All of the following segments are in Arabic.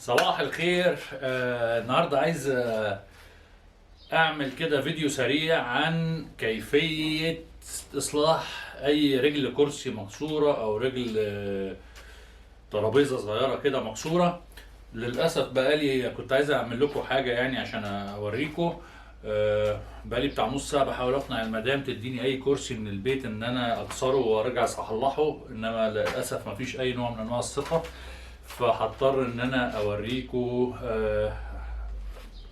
صباح الخير. النهارده عايز اعمل كده فيديو سريع عن كيفية اصلاح اي رجل كرسي مكسورة او رجل ترابيزة صغيرة كده مكسورة. للاسف بقالي كنت عايز اعمل لكم حاجة يعني عشان اوريكم. بقالي بتاع نص ساعة بحاول اقنع المدام تديني اي كرسي من البيت ان انا اكسره وارجع اصلحه، انما للاسف مفيش اي نوع من انواع الثقة، فهضطر ان انا اوريكم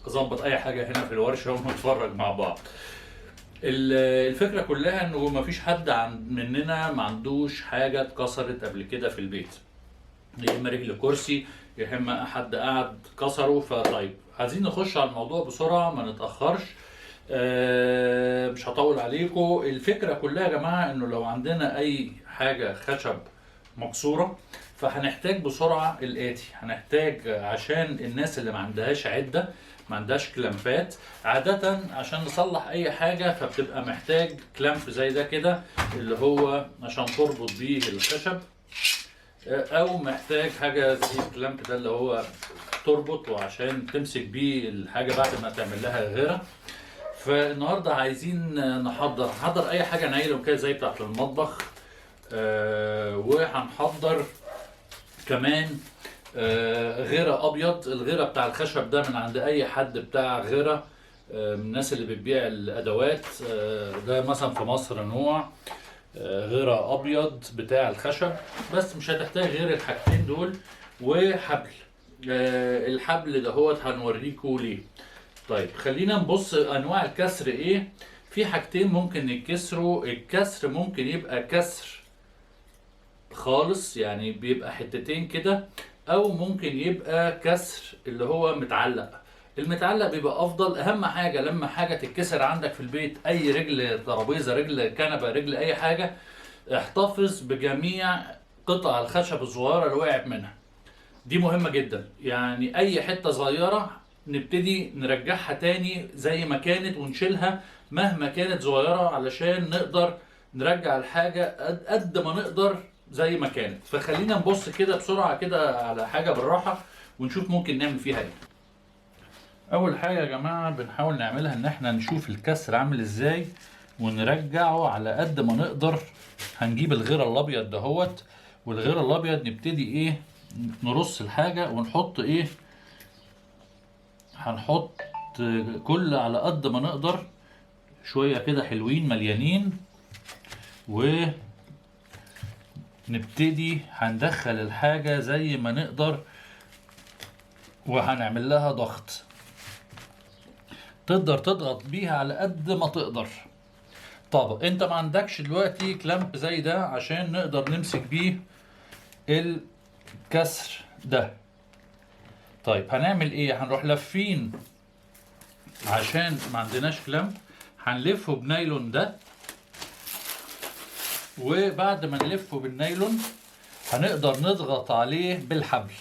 اظبط اي حاجه هنا في الورشه ونتفرج مع بعض. الفكره كلها انه مفيش حد مننا ما عندوش حاجه اتكسرت قبل كده في البيت، يا اما رجل كرسي يا اما حد قعد كسره. فطيب عايزين نخش على الموضوع بسرعه ما نتاخرش. مش هطول عليكم. الفكره كلها يا جماعه انه لو عندنا اي حاجه خشب مكسوره فهنحتاج بسرعه الاتي. هنحتاج عشان الناس اللي ما عندهاش عده، ما عندهاش كلامبات عاده، عشان نصلح اي حاجه فبتبقى محتاج كلامب زي ده كده اللي هو عشان تربط بيه الخشب، او محتاج حاجه زي الكلامب ده اللي هو تربط وعشان تمسك بيه الحاجه بعد ما تعمل لها غيره. فالنهارده عايزين نحضر اي حاجه نايلون كده زي بتاعت المطبخ، وهنحضر كمان غيره ابيض. الغيره بتاع الخشب ده من عند اي حد بتاع غيره، من الناس اللي بتبيع الادوات. ده مثلا في مصر نوع غيره ابيض بتاع الخشب، بس مش هتحتاج غير الحاجتين دول وحبل. الحبل ده هو هنوريكم ليه. طيب خلينا نبص انواع الكسر ايه. في حاجتين ممكن يتكسروا. الكسر ممكن يبقى كسر خالص يعني بيبقى حتتين كده، او ممكن يبقى كسر اللي هو متعلق. المتعلق بيبقى افضل. اهم حاجه لما حاجه تتكسر عندك في البيت، اي رجل ترابيزه، رجل كنبه، رجل اي حاجه، احتفظ بجميع قطع الخشب الصغيره اللي وقعت منها. دي مهمه جدا. يعني اي حته صغيره نبتدي نرجعها تاني زي ما كانت ونشيلها مهما كانت صغيره، علشان نقدر نرجع الحاجه قد ما نقدر زي ما كانت. فخلينا نبص كده بسرعه كده على حاجه بالراحه ونشوف ممكن نعمل فيها ايه. اول حاجه يا جماعه بنحاول نعملها ان احنا نشوف الكسر عامل ازاي ونرجعه على قد ما نقدر. هنجيب الغيره الابيض دهوت، والغيره الابيض نبتدي ايه، نرص الحاجه ونحط ايه، هنحط كل على قد ما نقدر شويه كده حلوين مليانين، ونبتدي هندخل الحاجه زي ما نقدر وهنعمل لها ضغط. تقدر تضغط بيها على قد ما تقدر. طب انت ما عندكش دلوقتي كلامب زي ده عشان نقدر نمسك بيه الكسر ده، طيب هنعمل ايه؟ هنروح لافين، عشان ما عندناش كلامب هنلفه بنايلون ده، وبعد ما نلفه بالنايلون هنقدر نضغط عليه بالحبل.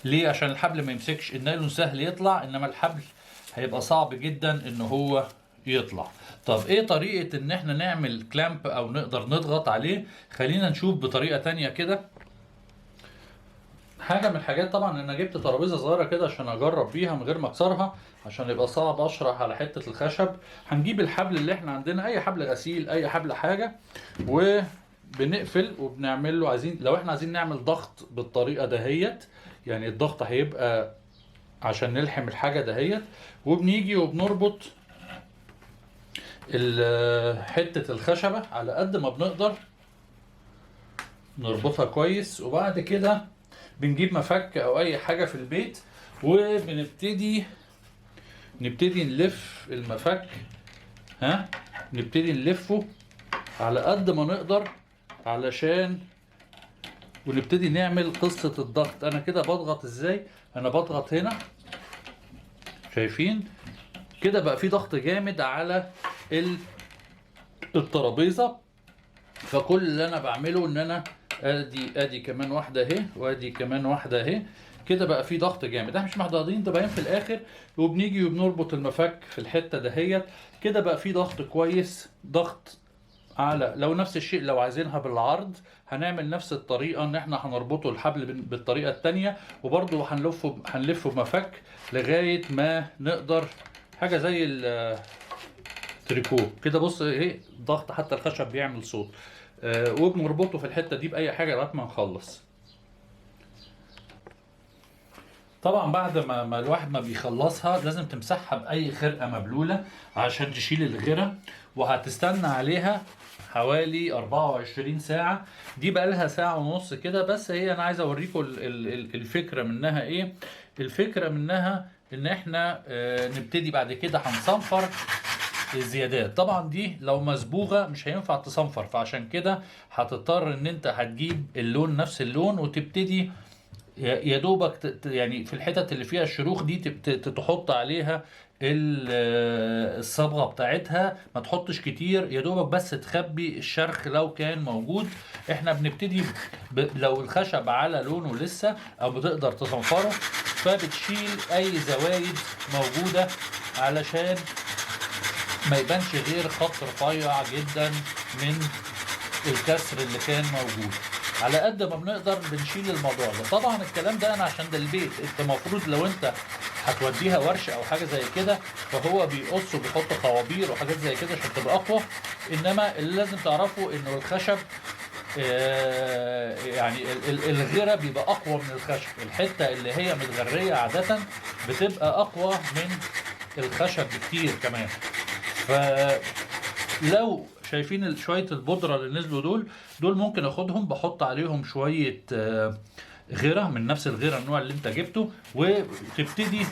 ليه؟ عشان الحبل ما يمسكش. النايلون سهل يطلع، انما الحبل هيبقى صعب جدا ان هو يطلع. طب ايه طريقة ان احنا نعمل كلامب او نقدر نضغط عليه؟ خلينا نشوف بطريقة تانية كده. حاجة من الحاجات، طبعا انا جبت ترابيزة صغيرة كده عشان اجرب بيها من غير ما اكسرها، عشان يبقى صعب اشرح على حتة الخشب. هنجيب الحبل اللي احنا عندنا، اي حبل غسيل، اي حبل حاجة، وبنقفل وبنعمل له، عايزين لو احنا عايزين نعمل ضغط بالطريقة دهيت، يعني الضغط هيبقى عشان نلحم الحاجة دهيت، وبنيجي وبنربط حتة الخشبة على قد ما بنقدر نربطها كويس. وبعد كده بنجيب مفك او اي حاجة في البيت وبنبتدي نلف المفك. نبتدي نلفه على قد ما نقدر علشان، ونبتدي نعمل قصة الضغط. انا كده بضغط ازاي؟ انا بضغط هنا، شايفين كده بقى في ضغط جامد على الترابيزة. فكل اللي انا بعمله ان انا ادي كمان واحدة اهي، وادي كمان واحدة اهي، كده بقى في ضغط جامد. احنا مش محضرين ده باين في الاخر، وبنيجي وبنربط المفك في الحتة دهيت، كده بقى في ضغط كويس، ضغط على، لو نفس الشيء لو عايزينها بالعرض هنعمل نفس الطريقة، ان احنا هنربطه الحبل بالطريقة التانية، وبرضه هنلفه بمفك لغاية ما نقدر حاجة زي التريكو كده. بص ايه ضغط حتى الخشب بيعمل صوت. وبنربطه في الحتة دي بأي حاجة لغاية ما نخلص. طبعا بعد ما الواحد ما بيخلصها لازم تمسحها بأي خرقة مبلولة عشان تشيل الغيرة، وهتستنى عليها حوالي 24 ساعة. دي بقى لها ساعة ونص كده بس. هي انا عايز اوريكم الفكرة منها ايه. الفكرة منها ان احنا نبتدي بعد كده هنصنفر الزيادات. طبعا دي لو مصبوغة مش هينفع تصنفر، فعشان كده هتضطر ان انت هتجيب اللون نفس اللون وتبتدي يا دوبك يعني في الحتت اللي فيها الشروخ دي تحط عليها الصبغه بتاعتها. ما تحطش كتير، يا دوبك بس تخبي الشرخ لو كان موجود. احنا بنبتدي لو الخشب على لونه لسه او بتقدر تصنفره، فبتشيل اي زوايد موجوده علشان ما يبانش غير خط رفيع جدا من الكسر اللي كان موجود. على قد ما بنقدر بنشيل الموضوع ده. طبعا الكلام ده انا عشان ده البيت، انت المفروض لو انت هتوديها ورشه او حاجه زي كده فهو بيقص وبيحط خوابير وحاجات زي كده عشان تبقى اقوى. انما اللي لازم تعرفه انه الخشب يعني الغيره بيبقى اقوى من الخشب. الحته اللي هي متغريه عاده بتبقى اقوى من الخشب بكتير كمان. فلو شايفين شويه البودره اللي نزلوا دول ممكن اخدهم بحط عليهم شويه غيره من نفس الغيره النوع اللي انت جبته، وتبتدي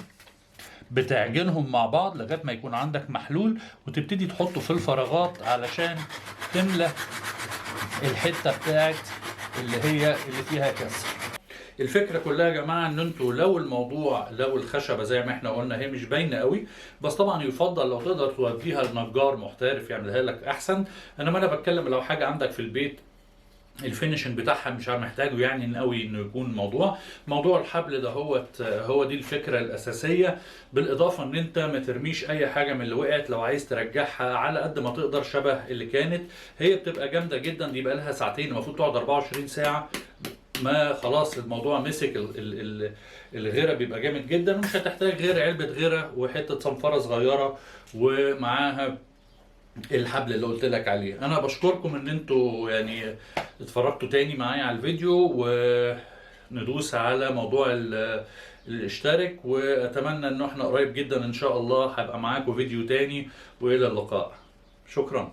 بتعجنهم مع بعض لغايه ما يكون عندك محلول، وتبتدي تحطه في الفراغات علشان تملى الحته بتاعت اللي فيها كسر. الفكره كلها يا جماعه ان انتوا لو الخشبه زي ما احنا قلنا هي مش باينه قوي، بس طبعا يفضل لو تقدر توديها لنجار محترف يعملها لك احسن. انما انا بتكلم لو حاجه عندك في البيت الفينيشن بتاعها مش محتاجه يعني قوي انه يكون موضوع الحبل ده هو دي الفكره الاساسيه. بالاضافه ان انت ما ترميش اي حاجه من اللي وقعت، لو عايز ترجعها على قد ما تقدر شبه اللي كانت. هي بتبقى جامده جدا، دي بقى لها ساعتين، المفروض تقعد 24 ساعه. ما خلاص الموضوع مسك الغيره بيبقى جامد جدا، ومش هتحتاج غير علبه غيره وحته صنفره صغيره ومعاها الحبل اللي قلت لك عليه. انا بشكركم ان انتوا يعني اتفرجتوا تاني معايا على الفيديو، وندوس على موضوع الاشتراك، واتمنى ان احنا قريب جدا ان شاء الله هبقى معاكم فيديو تاني، والى اللقاء. شكرا.